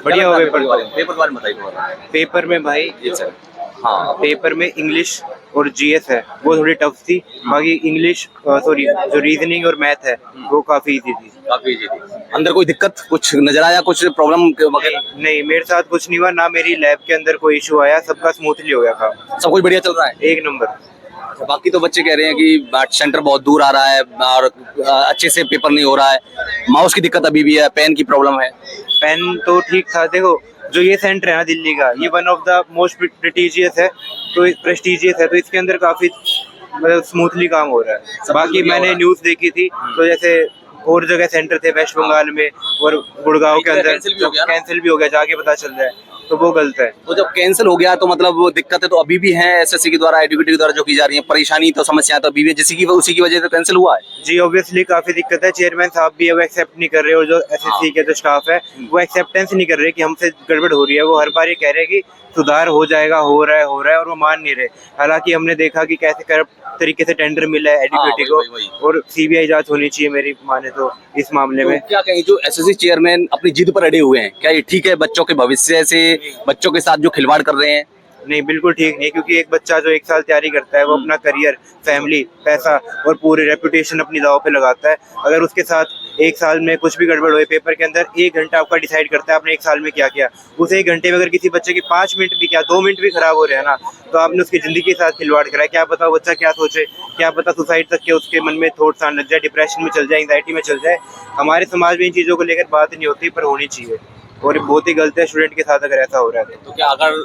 बढ़िया हो paper. Paper के बारे में बताइए थोड़ा। पेपर में भाई जी सर। हाँ पेपर में इंग्लिश और जीएस है वो थोड़ी टफ थी। बाकी इंग्लिश सॉरी जो रीजनिंग और मैथ है वो काफी इजी थी। काफी इजी थी। अंदर कोई दिक्कत कुछ नजर आया, कुछ प्रॉब्लम वगैरह? नहीं मेरे साथ कुछ नहीं हुआ, ना मेरी लैब के अंदर कोई इशू आया, सबका स्मूथली हो गया काम। सब कुछ बढ़िया चल रहा है? एक नंबर। अच्छा, बाकी तो बच्चे कह रहे हैं कि सेंटर बहुत दूर आ रहा है और अच्छे से पेपर नहीं हो रहा है, माउस की दिक्कत अभी भी है, पेन की प्रॉब्लम है। पेन तो ठीक था। देखो जो ये सेंटर है ना दिल्ली का, ये one of the most prestigious है, तो प्रेस्टिजियस है, तो इसके अंदर काफी मतलब स्मूथली काम हो रहा है। बाकी मैंने न्यूज देखी थी तो जैसे और जगह सेंटर थे वेस्ट बंगाल में और गुड़गांव के अंदर कैंसिल भी हो गया, जाके पता चल रहा है, तो वो गलत है। तो जब कैंसिल हो गया तो मतलब वो दिक्कतें तो अभी भी हैं एसएससी के द्वारा, एडुकेटिव के द्वारा जो की जा रही है, परेशानी तो समस्याएं तो अभी भी जिसकी की उसी की वजह से कैंसिल हुआ है। जी ऑब्वियसली काफी दिक्कत है। चेयरमैन साहब भी है वो एक्सेप्ट नहीं कर रहे, और जो एसएससी के जो स्टाफ है वो एक्सेप्टेंस नहीं कर रहे कि हमसे गड़बड़ हो रही है। वो हर बार ये कह रहे हैं कि सुधार हो जाएगा, हो रहा है, और वो मान नहीं रहे। हालांकि हमने देखा कि कैसे करप्ट तरीके से टेंडर मिला है एडुकेटिव को, और सीबीआई जांच होनी चाहिए मेरी माने तो इस मामले में। तो क्या कहें, जो एसएससी चेयरमैन अपनी जिद पर अड़े हुए हैं, क्या ये ठीक है? बच्चों के भविष्य से, बच्चों के साथ जो खिलवाड़ कर रहे हैं। नहीं बिल्कुल ठीक नहीं है, क्योंकि एक बच्चा जो एक साल तैयारी करता है वो अपना करियर, फैमिली, पैसा और पूरी रेपुटेशन अपनी दांव पे लगाता है। अगर उसके साथ एक साल में कुछ भी गड़बड़ हुई, पेपर के अंदर 1 घंटा आपका डिसाइड करता है आपने एक साल में क्या किया, उस 1 घंटे में अगर किसी बच्चे के 5 मिनट भी क्या 2 मिनट भी खराब हो रहे हैं ना, तो आपने उसकी जिंदगी के साथ खिलवाड़ करा है। क्या पता वो बच्चा क्या सोचे, क्या पता सुसाइड तक के उसके मन में थॉट्स आने लग जाए, डिप्रेशन में चल जाए, एंग्जाइटी में चल जाए। हमारे समाज में इन चीज़ों को लेकर बात नहीं होती, पर होनी चाहिए, और बहुत ही गलत है स्टूडेंट के साथ अगर ऐसा हो रहा है तो क्या अगर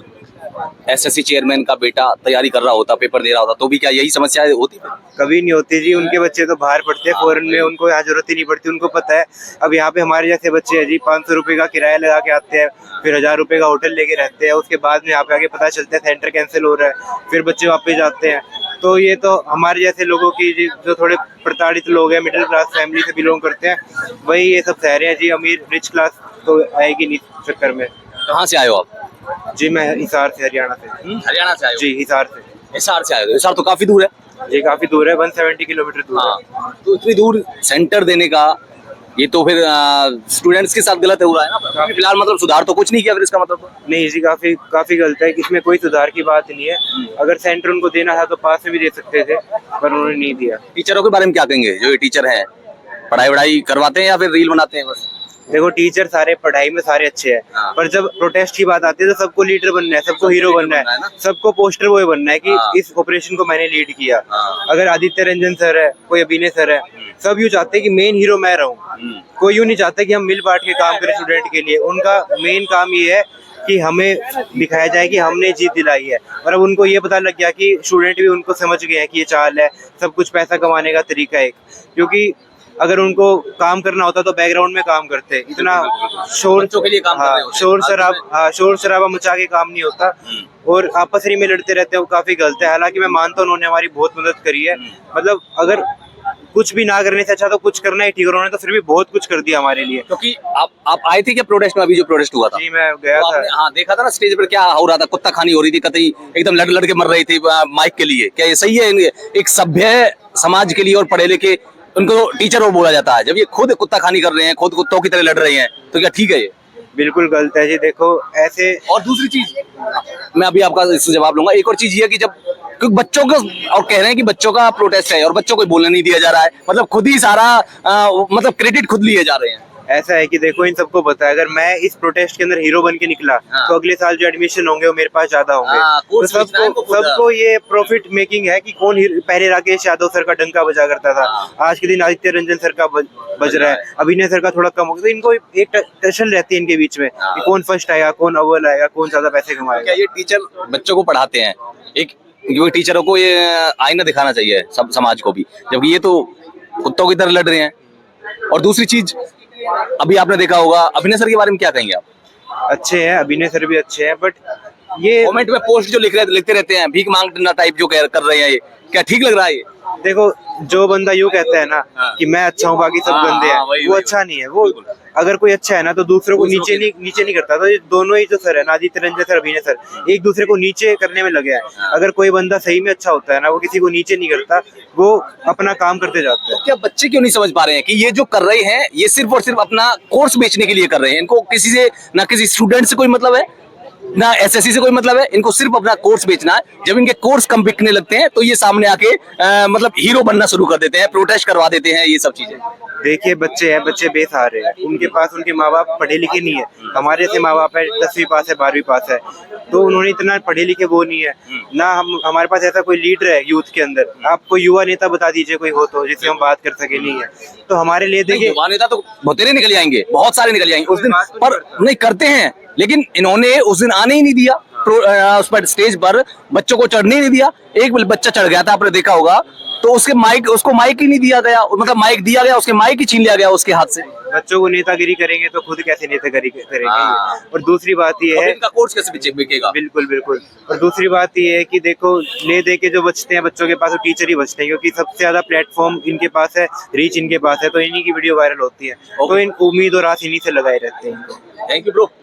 एसएससी चेयरमैन का बेटा तैयारी कर रहा होता, पेपर दे रहा होता, तो भी क्या यही समस्याएं होती? कभी नहीं होती जी। उनके बच्चे तो बाहर पढ़ते हैं फॉरेन में, उनको यहाँ जरूरत ही नहीं पड़ती, उनको पता है। अब यहाँ पे हमारे जैसे बच्चे हैं जी 500 रुपये का किराया लगा के आते हैं, फिर 1000 रुपये का होटल लेके रहते हैं, उसके बाद में यहाँ पे आके पता चलता है सेंटर कैंसिल हो रहा है, फिर बच्चे वापस जाते हैं। तो ये तो हमारे जैसे लोगों की जो थोड़े प्रताड़ित लोग हैं, मिडिल क्लास फैमिली से बिलोंग करते हैं, वही ये सब सह रहे हैं जी। अमीर रिच क्लास तो आएगी नहीं चक्कर में। कहाँ से आए हो आप? जी मैं हिसार से, हरियाणा से। हरियाणा से आए हो? जी हिसार से। हिसार से आए हो? हिसार तो काफी दूर है। जी काफी दूर है, 170 किलोमीटर दूर है। हाँ, तो इतनी दूर सेंटर देने का ये तो फिर स्टूडेंट्स के साथ गलत हो रहा है ना। फिलहाल मतलब सुधार तो कुछ नहीं किया फिर इसका मतलब तो? नहीं जी काफी गलत है, इसमें कोई सुधार की बात नहीं है। अगर सेंटर उनको देना था तो पास में भी दे सकते थे, पर उन्होंने नहीं दिया। टीचरों के बारे में क्या कहेंगे? जो ये टीचर है पढ़ाई वढ़ाई करवाते हैं या फिर रील बनाते हैं बस? देखो टीचर सारे पढ़ाई में सारे अच्छे हैं, हाँ। पर जब प्रोटेस्ट की बात आती है तो सबको लीडर बनना है, सबको हीरो बनना है, ना? सबको पोस्टर बॉय बनना है कि हाँ। इस ऑपरेशन को मैंने लीड किया। हाँ। अगर आदित्य रंजन सर है, कोई अभिनय सर है, सब यूँ चाहते हैं कि मेन हीरो मैं रहूं। कोई यूँ नहीं चाहता कि हम मिल बांट के काम करें स्टूडेंट के लिए। उनका मेन काम ये है कि हमें दिखाया जाए कि हमने जीत दिलाई है, और अब उनको ये पता लग गया कि स्टूडेंट भी उनको समझ गए हैं कि ये चाल है, सब कुछ पैसा कमाने का तरीका है। क्योंकि अगर उनको काम करना होता तो बैकग्राउंड में काम करते, इतना शोर के लिए काम कर रहे होते। शोर शराबा मचा के काम नहीं होता, और आपस में लड़ते रहते हैं, वो काफी गलत है। हालांकि मैं मानता हूँ उन्होंने हमारी बहुत मदद करी है, मतलब अगर कुछ भी ना करने से अच्छा तो कुछ करना ही ठीक। उन्होंने तो फिर भी बहुत कुछ कर दिया हमारे लिए। क्योंकि आप आए थे क्या प्रोटेस्ट में? अभी जो प्रोटेस्ट हुआ था जी मैं गया तो था। हाँ देखा था ना स्टेज पर क्या हो रहा था, कुत्ता खानी हो रही थी, कतई एकदम लड़ के मर रही थी माइक के लिए। क्या ये सही है? एक सभ्य समाज के लिए और पढ़े लिखे उनको टीचर और बोला जाता है, जब ये खुद कुत्ता खानी कर रहे हैं, खुद कुत्तों की तरह लड़ रहे हैं, तो क्या ठीक है ये? बिल्कुल गलत है जी। देखो ऐसे, और दूसरी चीज मैं अभी आपका इससे जवाब लूंगा। एक और चीज ये है कि जब क्योंकि बच्चों को और कह रहे हैं कि बच्चों का प्रोटेस्ट है और बच्चों को बोलने नहीं दिया जा रहा है, मतलब खुद ही सारा मतलब क्रेडिट खुद लिए जा रहे हैं। ऐसा है कि देखो इन सबको पता है, अगर मैं इस प्रोटेस्ट के अंदर हीरो बन के निकला तो अगले साल जो एडमिशन होंगे वो मेरे पास ज्यादा होंगे। तो सबको ये प्रॉफिट मेकिंग है कि कौन पहले राकेश यादव सर का डंका बजा करता था, आज के दिन आदित्य रंजन सर का बज रहा है, अभिनय सर का थोड़ा कम हो गया। तो इनको एक टेंशन रहती है इनके बीच में कि कौन फर्स्ट आएगा, कौन अव्वल आएगा, कौन ज्यादा पैसे कमाएगा। ये टीचर बच्चों को पढ़ाते हैं, एक टीचरों को ये आईना दिखाना चाहिए सब समाज को भी, जबकि ये तो कुत्तों की तरह लड़ रहे हैं। और दूसरी चीज अभी आपने देखा होगा, अभिनय सर के बारे में क्या कहेंगे आप? अच्छे हैं, अभिनय सर भी अच्छे हैं, बट ये कमेंट में पोस्ट जो लिखते रहते हैं, भीख मांगना टाइप जो कर रहे हैं, ये क्या ठीक लग रहा है? ये देखो जो बंदा यूँ कहता है ना कि मैं अच्छा हूँ बाकी सब गंदे हैं, वो अच्छा नहीं है। वो अगर कोई अच्छा है ना तो दूसरों को नीचे नहीं करता। तो ये दोनों ही जो सर है ना, आदित्य रंजन सर, अभिनय सर, एक दूसरे को नीचे करने में लगे हैं। अगर कोई बंदा सही में अच्छा होता है ना, वो किसी को नीचे नहीं करता, वो अपना काम करते जाता है। क्या बच्चे क्यों नहीं समझ पा रहे हैं कि ये जो कर रहे हैं ये सिर्फ और सिर्फ अपना कोर्स बेचने के लिए कर रहे हैं? इनको किसी से ना किसी स्टूडेंट से कोई मतलब है, ना एसएससी से कोई मतलब है, इनको सिर्फ अपना कोर्स बेचना है। जब इनके कोर्स कम बिकने लगते हैं तो ये सामने आके मतलब हीरो बनना शुरू कर देते हैं, प्रोटेस्ट करवा देते हैं, ये सब चीजें। देखिए बच्चे हैं, बच्चे बेसहारे हैं, उनके पास उनके माँ बाप पढ़े लिखे नहीं है। हमारे जैसे माँ बाप है 10वीं पास है, 12वीं पास है, तो उन्होंने इतना पढ़े लिखे वो नहीं है ना। हमारे पास ऐसा कोई लीडर है यूथ के अंदर। आप कोई युवा नेता बता दीजिए कोई हो तो, जिससे हम बात कर सके, नहीं है। तो हमारे लिए देखिए युवा नेता तो बतेरे निकल जाएंगे, बहुत सारे निकल जाएंगे उस दिन, पर नहीं करते हैं। लेकिन इन्होंने उस दिन आने ही नहीं दिया उस पर, स्टेज पर बच्चों को चढ़ने ही नहीं दिया। एक बच्चा चढ़ गया था, आपने देखा होगा, तो उसको माइक ही नहीं दिया गया, मतलब माइक दिया गया, उसके माइक ही छीन लिया गया उसके हाथ से। बच्चों को नेतागिरी करेंगे तो खुद कैसे नेतागिरी करेंगे। हाँ। और दूसरी बात ये है, इनका कोर्स कैसे बिकेगा? बिल्कुल बिल्कुल। और दूसरी बात ये है कि देखो, ले दे के जो बचते हैं बच्चों के पास, वो टीचर ही बचते हैं, क्योंकि सबसे ज्यादा प्लेटफॉर्म इनके पास है, रीच इनके पास है, तो इन्हीं की वीडियो वायरल होती है। तो इन उम्मीद और आस इन्हीं से लगाए रहते हैं। Thank you bro.